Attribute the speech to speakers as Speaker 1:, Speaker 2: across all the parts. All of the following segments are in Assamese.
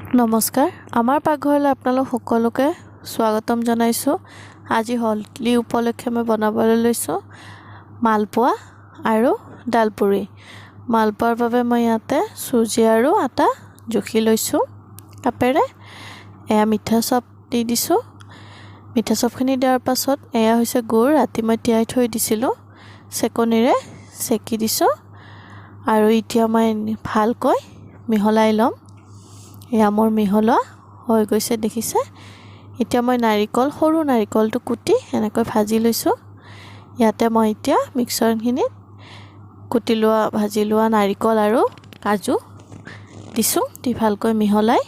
Speaker 1: নমস্কাৰ আমাৰ পাকঘৰলৈ আপোনালোক সকলোকে স্বাগতম জনাইছোঁ। আজি হোলী উপলক্ষে মই বনাবলৈ লৈছোঁ মালপোৱা আৰু ডালপুৰি। মালপোৱাৰ বাবে মই ইয়াতে চুজি আৰু আটা জুখি লৈছোঁ কাপেৰে। এয়া মিঠা চপ দি দিছোঁ। মিঠা চপখিনি দিয়াৰ পাছত এয়া হৈছে গুড়, ৰাতি মই তিয়াই থৈ দিছিলোঁ, চেকনিৰে চেকি দিছোঁ। আৰু এতিয়া মই ভালকৈ মিহলাই ল'ম। এয়া মোৰ মিহলোৱা হৈ গৈছে, দেখিছে। এতিয়া মই নাৰিকল, সৰু নাৰিকলটো কুটি এনেকৈ ভাজি লৈছোঁ। ইয়াতে মই এতিয়া মিক্সাৰখিনিত কুটি লোৱা ভাজি লোৱা নাৰিকল আৰু কাজু দিছোঁ, দি ভালকৈ মিহলাই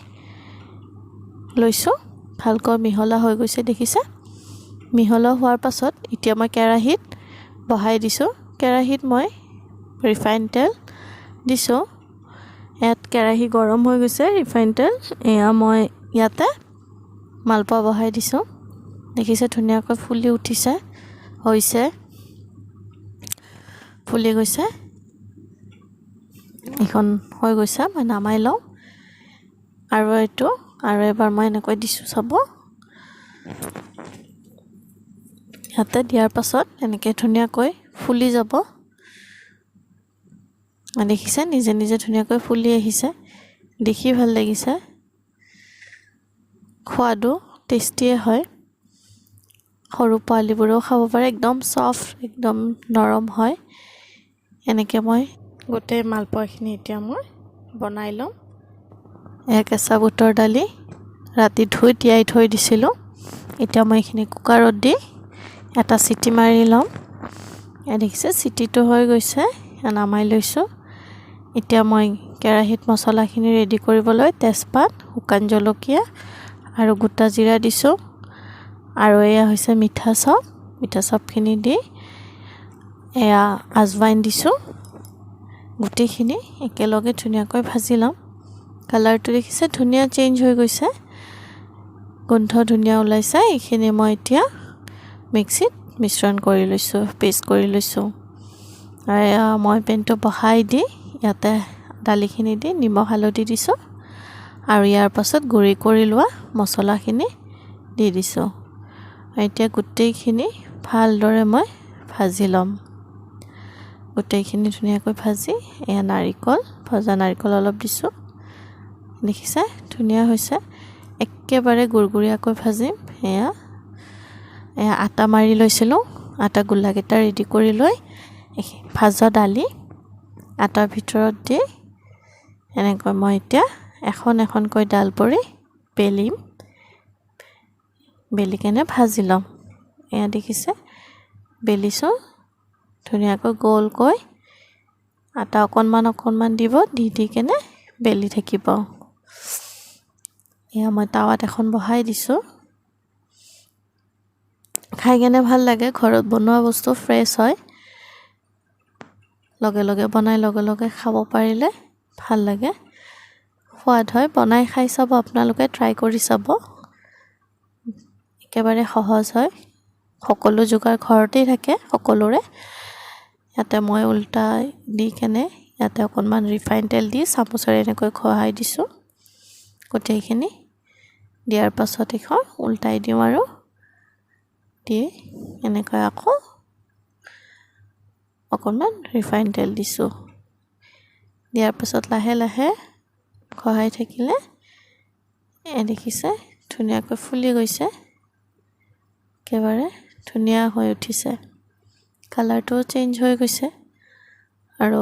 Speaker 1: লৈছোঁ। ভালকৈ মিহলা হৈ গৈছে, দেখিছে। মিহলা হোৱাৰ পাছত এতিয়া মই কেৰাহীত বহাই দিছোঁ। কেৰাহীত মই ৰিফাইন তেল দিছোঁ। ইয়াত কেৰাহী গৰম হৈ গৈছে, ৰিফাইন তেল। এয়া মই ইয়াতে মালপোৱা বহাই দিছোঁ, দেখিছে ধুনীয়াকৈ ফুলি উঠিছে, ফুলি গৈছে। এইখন হৈ গৈছে, মই নামাই লওঁ। আৰু এবাৰ মই এনেকৈ দিছোঁ, চাব। ইয়াতে দিয়াৰ পাছত এনেকৈ ধুনীয়াকৈ ফুলি যাব, দেখিছে। নিজে নিজে ধুনীয়াকৈ ফুলি আহিছে, দেখি ভাল লাগিছে। সোৱাদো টেষ্টিয়ে হয়, সৰু পোৱালীবোৰেও খাব পাৰে। একদম চফ্ট, একদম নৰম হয়। এনেকৈ মই গোটেই মালপোৱাখিনি এতিয়া মই বনাই ল'ম। কেঁচা বুটৰ দালি ৰাতি ধুই তিয়াই থৈ দিছিলোঁ। এতিয়া মই এইখিনি কুকাৰত দি এটা চিটি মাৰি ল'ম। দেখিছে চিটিটো হৈ গৈছে, নামাই লৈছোঁ। এতিয়া মই কেৰাহীত মছলাখিনি ৰেডি কৰিবলৈ তেজপাত, শুকান জলকীয়া আৰু গোটা জিৰা দিছোঁ। আৰু এয়া হৈছে মিঠা চপখিনি দি এয়া আজৱাইন দিছোঁ। গোটেইখিনি একেলগে ধুনীয়াকৈ ভাজি ল'ম। কালাৰটো দেখিছে, ধুনীয়া চেঞ্জ হৈ গৈছে, গোন্ধ ধুনীয়া ওলাইছে। এইখিনি মই এতিয়া মিক্সিত মিশ্ৰণ কৰি লৈছোঁ, পেষ্ট কৰি লৈছোঁ। আৰু এয়া মই পেনটো বহাই দি ইয়াতে দালিখিনি দি নিমখ হালধি দিছোঁ। আৰু ইয়াৰ পাছত গুড়ি কৰি লোৱা মছলাখিনি দি দিছোঁ। এতিয়া গোটেইখিনি ভালদৰে মই ভাজি ল'ম। গোটেইখিনি ধুনীয়াকৈ ভাজি এয়া ভজা নাৰিকল অলপ দিছোঁ, দেখিছে ধুনীয়া হৈছে। একেবাৰে গুৰগুৰীয়াকৈ ভাজিম। এয়া আটা মাৰি লৈছিলোঁ, আটা গোলাকেইটা ৰেডি কৰি লৈ ভাজা দালি আটাৰ ভিতৰত দি এনেকৈ মই এতিয়া এখন এখনকৈ ডালপুৰি বেলি কেনে ভাজি ল'ম। এয়া দেখিছে, বেলিছোঁ ধুনীয়াকৈ গোলকৈ। আটা অকণমান দিব, দি কেনে বেলি থাকিব। এয়া মই টাৱাত এখন বহাই দিছোঁ। খাই কেনে ভাল লাগে, ঘৰত বনোৱা বস্তু ফ্ৰেছ হয়। লগে লগে বনাই লগে লগে খাব পাৰিলে ভাল লাগে, সোৱাদ হয়। বনাই খাই চাব, আপোনালোকে ট্ৰাই কৰি চাব। একেবাৰে সহজ হয়, সকলো যোগাৰ ঘৰতেই থাকে সকলোৰে। ইয়াতে মই উল্টা দি কেনে ইয়াতে অকণমান ৰিফাইন তেল দি চামুচেৰে এনেকৈ খহাই দিছোঁ। গোটেইখিনি দিয়াৰ পাছত এখন উল্টাই দিওঁ আৰু দি এনেকৈ আকৌ অকণমান ৰিফাইন তেল দিছোঁ। দিয়াৰ পাছত লাহে লাহে খহাই থাকিলে দেখিছে ধুনীয়াকৈ ফুলি গৈছে, একেবাৰে ধুনীয়া হৈ উঠিছে। কালাৰটোও চেঞ্জ হৈ গৈছে আৰু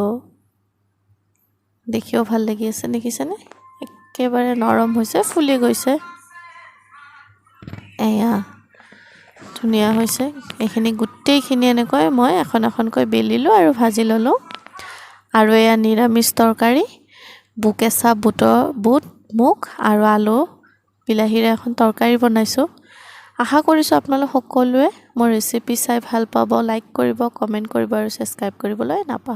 Speaker 1: দেখিও ভাল লাগি আছে, দেখিছেনে। একেবাৰে নৰম হৈছে, ফুলি গৈছে। এয়া ধুনীয়া হৈছে। এইখিনি গোটেইখিনি এনেকৈ মই এখন এখনকৈ বেলিলোঁ আৰু ভাজি ল'লোঁ। আৰু এয়া নিৰামিষ তৰকাৰী, কেঁচা বুট, মুগ আৰু আলু বিলাহীৰে এখন তৰকাৰী বনাইছোঁ। আশা কৰিছোঁ আপোনালোক সকলোৱে মোৰ ৰেচিপি চাই ভাল পাব। লাইক কৰিব, কমেণ্ট কৰিব আৰু ছাবস্ক্ৰাইব কৰিবলৈ নাপাহৰিব।